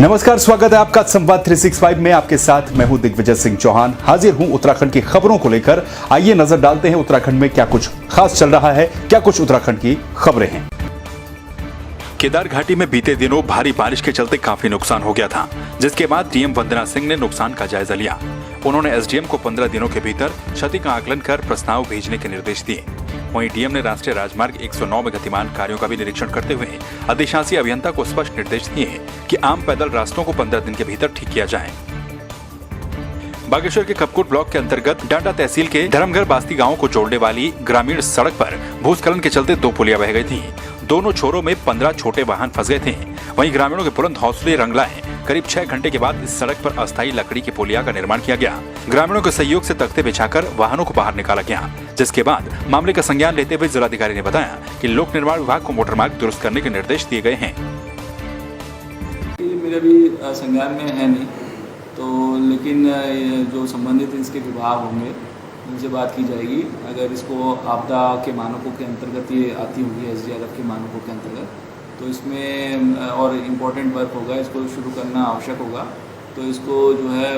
नमस्कार, स्वागत है आपका संवाद 365 में। आपके साथ मैं हूं दिग्विजय सिंह चौहान। हाजिर हूं उत्तराखंड की खबरों को लेकर। आइए नजर डालते हैं उत्तराखंड में क्या कुछ खास चल रहा है, क्या कुछ उत्तराखंड की खबरें हैं। केदार घाटी में बीते दिनों भारी बारिश के चलते काफी नुकसान हो गया था, जिसके बाद डीएम वंदना सिंह ने नुकसान का जायजा लिया। उन्होंने एसडीएम को 15 दिनों के भीतर क्षति का आकलन कर प्रस्ताव भेजने के निर्देश दिए। वहीं डीएम ने राष्ट्रीय राजमार्ग 109 में गतिमान कार्यों का भी निरीक्षण करते हुए अधिशासी अभियंता को स्पष्ट निर्देश दिए कि आम पैदल रास्तों को 15 दिन के भीतर ठीक किया जाए। बागेश्वर के कपकोट ब्लॉक के अंतर्गत डांडा तहसील के धर्मघर बास्ती गांव को जोड़ने वाली ग्रामीण सड़क पर भूस्खलन के चलते 2 पुलियां बह गई थीं। दोनों छोरों में 15 छोटे वाहन फंस गए थे। वहीं ग्रामीणों के बुलंद हौसले रंग लाए। करीब 6 घंटे के बाद इस सड़क पर अस्थायी लकड़ी की पुलिया का निर्माण किया गया। ग्रामीणों के सहयोग से तख्ते बिछाकर वाहनों को बाहर निकाला गया, जिसके बाद मामले का संज्ञान लेते हुए जिलाधिकारी ने बताया कि लोक निर्माण विभाग को मोटर मार्ग दुरुस्त करने के निर्देश दिए गए हैं। मेरे भी संज्ञान में है नहीं तो, लेकिन जो संबंधित इसके विभाग होंगे उनसे बात की जाएगी। अगर इसको आपदा के मानकों के अंतर्गत ये आती होगी, एसडीआरएफ के मानकों के अंतर्गत, तो इसमें और इम्पोर्टेंट वर्क होगा, इसको शुरू करना आवश्यक होगा। तो इसको जो है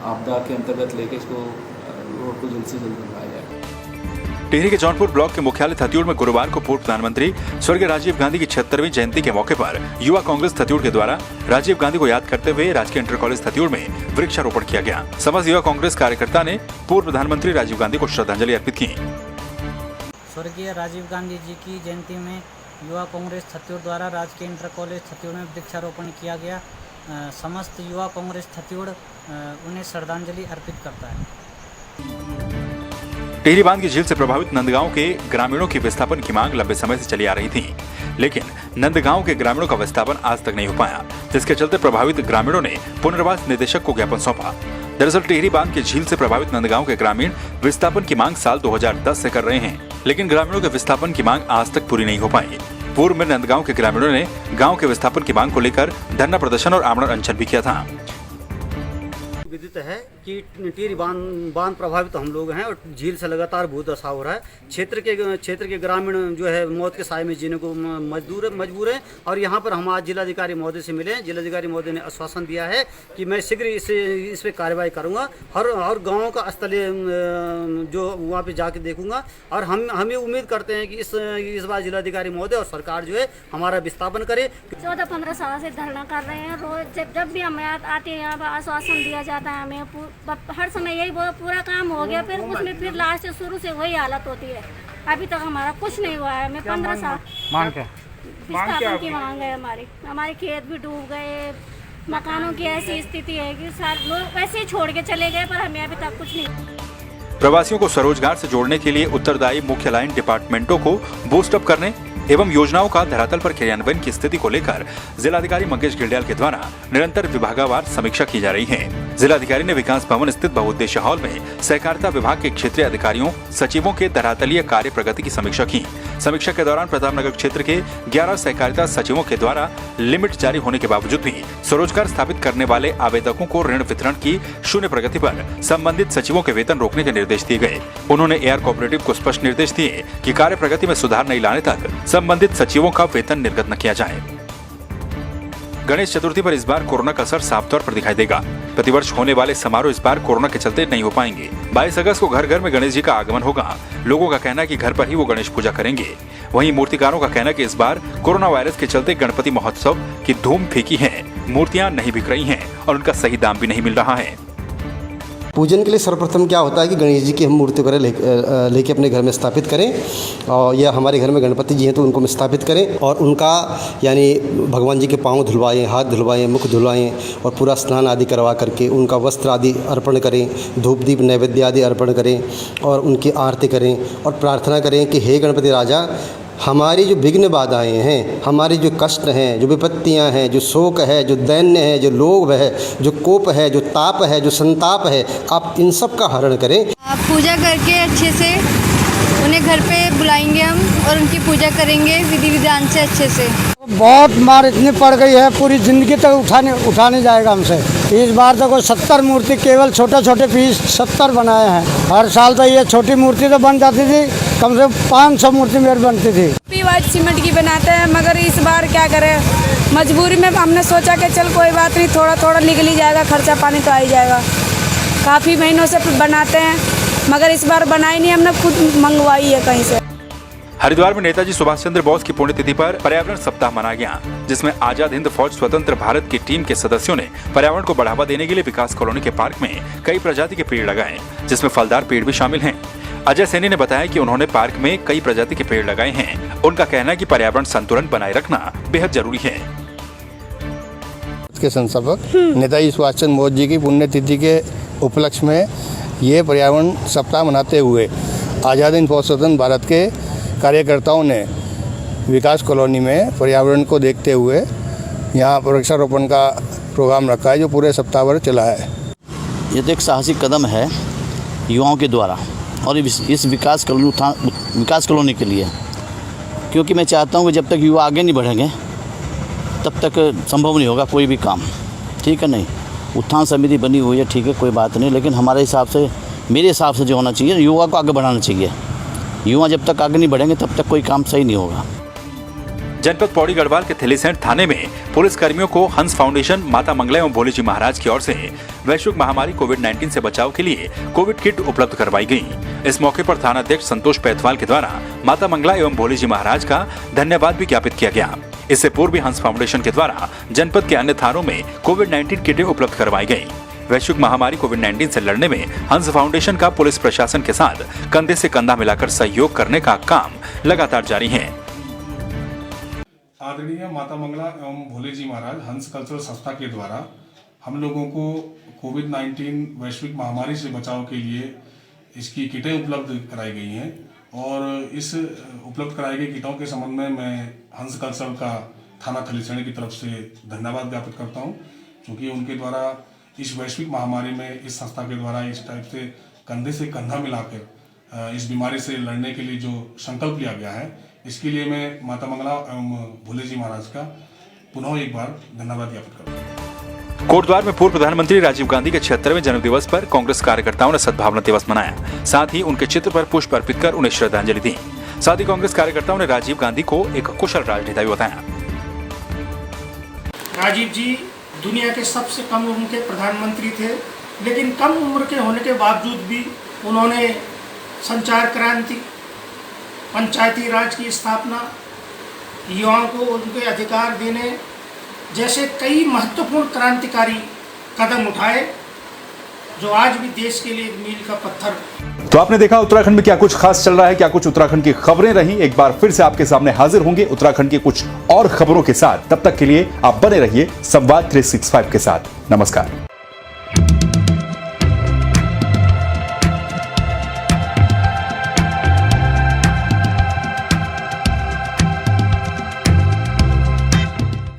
आपदा के अंतर्गत लेके इसको रोड को जल्द से जल्द बनवाया जाएगा। टिहरी के जौनपुर ब्लॉक के मुख्यालय थत्यूड़ में गुरुवार को पूर्व प्रधानमंत्री स्वर्गीय राजीव गांधी की 76वीं जयंती के मौके पर युवा कांग्रेस थत्यूड़ के द्वारा राजीव गांधी को याद करते हुए राजकीय इंटर कॉलेज थत्यूड़ में वृक्षारोपण किया गया। समस्त युवा कांग्रेस कार्यकर्ता ने पूर्व प्रधानमंत्री राजीव गांधी को श्रद्धांजलि अर्पित की। स्वर्गीय राजीव गांधी जी की जयंती में युवा कांग्रेस थत्यूड़ द्वारा राजकीय इंटर कॉलेज थत्यूड़ में वृक्षारोपण किया गया। समस्त युवा कांग्रेस थत्यूड़ उन्हें श्रद्धांजलि अर्पित करता है। टिहरी बांध की झील से प्रभावित नंदगांव के ग्रामीणों की विस्थापन की मांग लंबे समय से चली आ रही थी, लेकिन नंदगांव के ग्रामीणों का विस्थापन आज तक नहीं हो पाया, जिसके चलते प्रभावित ग्रामीणों ने पुनर्वास निदेशक को ज्ञापन सौंपा। दरअसल टिहरी बांध की झील से प्रभावित नंदगांव के ग्रामीण विस्थापन की मांग साल 2010 से कर रहे हैं, लेकिन ग्रामीणों के विस्थापन की मांग आज तक पूरी नहीं हो पाई। पूर्व में नंदगांव के ग्रामीणों ने गांव के विस्थापन की मांग को लेकर धरना प्रदर्शन और आमरण अनशन भी किया था। विदित है कि टिहरी बांध प्रभावित हम लोग हैं और झील से लगातार भूदशा हो रहा है। क्षेत्र के ग्रामीण जो है मौत के साए में जीने को मजबूर है। और यहाँ पर हम आज जिलाधिकारी महोदय से मिले। जिलाधिकारी महोदय ने आश्वासन दिया है कि मैं शीघ्र इस पे कार्रवाई करूँगा। हर गाँव का स्थलीय जो वहाँ पे जाके देखूंगा। और हम ये उम्मीद करते हैं कि इस बार जिलाधिकारी महोदय और सरकार जो है हमारा विस्थापन करे। 14-15 साल से धरना कर रहे हैं। रोज जब भी हम आते हैं यहाँ पर आश्वासन दिया जाता है हमें। हर समय यही पूरा काम हो गया, फिर उसमें फिर लास्ट शुरू से वही हालत होती है। अभी तक हमारा कुछ नहीं हुआ है। हमें 15 साल विस्थापन की मांग है। हमारे खेत भी डूब गए। मकानों की ऐसी स्थिति है कि सारे लोग वैसे ही छोड़ के चले गए, पर हमें अभी तक कुछ नहीं। प्रवासियों को स्वरोजगार से जोड़ने के लिए उत्तरदायी मुख्य लाइन डिपार्टमेंटों को बूस्ट अप करने एवं योजनाओं का धरातल पर क्रियान्वयन की स्थिति को लेकर जिलाधिकारी मंगेश घिल्डियाल के द्वारा निरंतर विभागवार समीक्षा की जा रही है। जिलाधिकारी ने विकास भवन स्थित बहुउद्देश्य हॉल में सहकारिता विभाग के क्षेत्रीय अधिकारियों सचिवों के धरातलीय कार्य प्रगति की समीक्षा की। समीक्षा के दौरान प्रतापनगर क्षेत्र के 11 सहकारिता सचिवों के द्वारा लिमिट जारी होने के बावजूद भी स्वरोजगार स्थापित करने वाले आवेदकों को ऋण वितरण की शून्य प्रगति पर संबंधित सचिवों के वेतन रोकने के निर्देश दिए गए। उन्होंने एआर कोऑपरेटिव को स्पष्ट निर्देश दिए कि कार्य प्रगति में सुधार नहीं लाने तक संबंधित सचिवों का वेतन निर्गत न किया जाए। गणेश चतुर्थी पर इस बार कोरोना का असर साफ तौर पर दिखाई देगा। प्रतिवर्ष होने वाले समारोह इस बार कोरोना के चलते नहीं हो पाएंगे। 22 अगस्त को घर घर में गणेश जी का आगमन होगा। लोगों का कहना है कि घर पर ही वो गणेश पूजा करेंगे। वहीं मूर्तिकारों का कहना है कि इस बार कोरोना वायरस के चलते गणपति महोत्सव की धूम फीकी है। मूर्तियां नहीं बिक रही हैं और उनका सही दाम भी नहीं मिल रहा है। पूजन के लिए सर्वप्रथम क्या होता है कि गणेश जी की हम मूर्ति वगैरह लेके अपने घर में स्थापित करें, और या हमारे घर में गणपति जी हैं तो उनको हम स्थापित करें और उनका यानी भगवान जी के पाँव धुलवाएं, हाथ धुलवाएं, मुख धुलवाएं और पूरा स्नान आदि करवा करके उनका वस्त्र आदि अर्पण करें, धूप दीप नैवेद्य आदि अर्पण करें और उनकी आरती करें और प्रार्थना करें कि हे गणपति राजा, हमारी जो विघ्न बाधाएँ हैं, हमारे जो कष्ट हैं, जो विपत्तियां हैं, जो शोक है, जो दैन्य है, जो लोभ है, जो कोप है, जो ताप है, जो संताप है, आप इन सब का हरण करें। आप पूजा करके अच्छे से उन्हें घर पे बुलाएंगे हम और उनकी पूजा करेंगे विधि विधान से अच्छे से। बहुत मार इतनी पड़ गई है, पूरी ज़िंदगी तक उठा नहीं जाएगा हमसे। इस बार तो कोई 70 मूर्ति केवल छोटे छोटे पीस 70 बनाए हैं। हर साल तो ये छोटी मूर्ति तो बन जाती थी, कम से कम 500 मूर्ति मेरी बनती थी। वाइट सीमेंट की बनाते हैं, मगर इस बार क्या करें, मजबूरी में हमने सोचा कि चल कोई बात नहीं, थोड़ा थोड़ा निकल ही जाएगा, खर्चा पानी तो आ ही जाएगा। काफ़ी महीनों से बनाते हैं, मगर इस बार बनाई नहीं, हमने खुद मंगवाई है कहीं से। हरिद्वार में नेताजी सुभाष चंद्र बोस की पुण्यतिथि पर पर्यावरण सप्ताह मनाया गया, जिसमें आजाद हिंद फौज स्वतंत्र भारत की टीम के सदस्यों ने पर्यावरण को बढ़ावा देने के लिए विकास कॉलोनी के पार्क में कई प्रजाति के पेड़ लगाए, जिसमें फलदार पेड़ भी शामिल हैं। अजय सैनी ने बताया कि उन्होंने पार्क में कई प्रजाति के पेड़ लगाए हैं। उनका कहना है कि पर्यावरण संतुलन बनाए रखना बेहद जरूरी है। के संस्थापक नेताजी सुभाष चंद्र बोस जी की पुण्यतिथि के उपलक्ष्य में ये पर्यावरण सप्ताह मनाते हुए आजाद हिंद फौज स्वतंत्र भारत के कार्यकर्ताओं ने विकास कॉलोनी में पर्यावरण को देखते हुए यहाँ वृक्षारोपण का प्रोग्राम रखा है, जो पूरे सप्ताह भर चला है। ये तो एक साहसिक कदम है युवाओं के द्वारा, और इस विकास कॉलोनी के लिए, क्योंकि मैं चाहता हूँ कि जब तक युवा आगे नहीं बढ़ेंगे तब तक संभव नहीं होगा कोई भी काम, ठीक है। नहीं, उत्थान समिति बनी हुई है, ठीक है, कोई बात नहीं, लेकिन हमारे हिसाब से, मेरे हिसाब से जो होना चाहिए, युवा को आगे बढ़ाना चाहिए। युवा जब तक आगे नहीं बढ़ेंगे तब तक कोई काम सही नहीं होगा। जनपद पौड़ी गढ़वाल के थलीसैंण थाने में पुलिस कर्मियों को हंस फाउंडेशन, माता मंगला एवं भोले जी महाराज की ओर से वैश्विक महामारी कोविड-19 से बचाव के लिए कोविड किट उपलब्ध करवाई गई। इस मौके पर थाना अध्यक्ष संतोष पैथवाल के द्वारा माता मंगला एवं भोले जी महाराज का धन्यवाद भी ज्ञापित किया गया। इससे पूर्व भी हंस फाउंडेशन के द्वारा जनपद के अन्य थानों में कोविड-19 किटें उपलब्ध करवाई गई। वैश्विक महामारी कोविड-19 से लड़ने में हंस फाउंडेशन का पुलिस प्रशासन के साथ कंधे से कंधा मिलाकर सहयोग करने का काम लगातार जारी है। आदरणीय माता मंगला एवं भोले जी महाराज हंस कल्चरल संस्था के द्वारा हम लोगों को कोविड-19 वैश्विक महामारी से बचाव के लिए इसकी किटें उपलब्ध कराई गई हैं, और इस उपलब्ध कराई गई किटों के संबंध में मैं हंस कल्चरल का थाना थलीसैंण की तरफ से धन्यवाद ज्ञापित करता हूं, क्योंकि उनके द्वारा इस वैश्विक महामारी में इस संस्था के द्वारा इस टाइप से कंधे से कंधा मिलाकर इस बीमारी से लड़ने के लिए जो संकल्प लिया गया है, इसके लिए मैं माता मंगला एवं भोले जी महाराज का पुनः एक बार धन्यवाद ज्ञापित करता हूँ। कोटद्वार में पूर्व प्रधानमंत्री राजीव गांधी के 76वें जन्म दिवस पर कांग्रेस कार्यकर्ताओं ने सद्भावना दिवस मनाया। साथ ही उनके चित्र पर पुष्प अर्पित कर उन्हें श्रद्धांजलि दी। साथ ही कांग्रेस कार्यकर्ताओं ने राजीव गांधी को एक कुशल राजनेता भी बताया। राजीव जी दुनिया के सबसे कम उम्र के प्रधानमंत्री थे, लेकिन कम उम्र के होने के बावजूद भी उन्होंने संचार क्रांति, पंचायती राज की स्थापना, युवाओं को उनके अधिकार देने जैसे कई महत्वपूर्ण क्रांतिकारी कदम उठाए, जो आज भी देश के लिए मील का पत्थर। तो आपने देखा उत्तराखंड में क्या कुछ खास चल रहा है, क्या कुछ उत्तराखंड की खबरें रही। एक बार फिर से आपके सामने हाजिर होंगे उत्तराखंड की कुछ और खबरों के साथ। तब तक के लिए आप बने रहिए संवाद 365 के साथ। नमस्कार।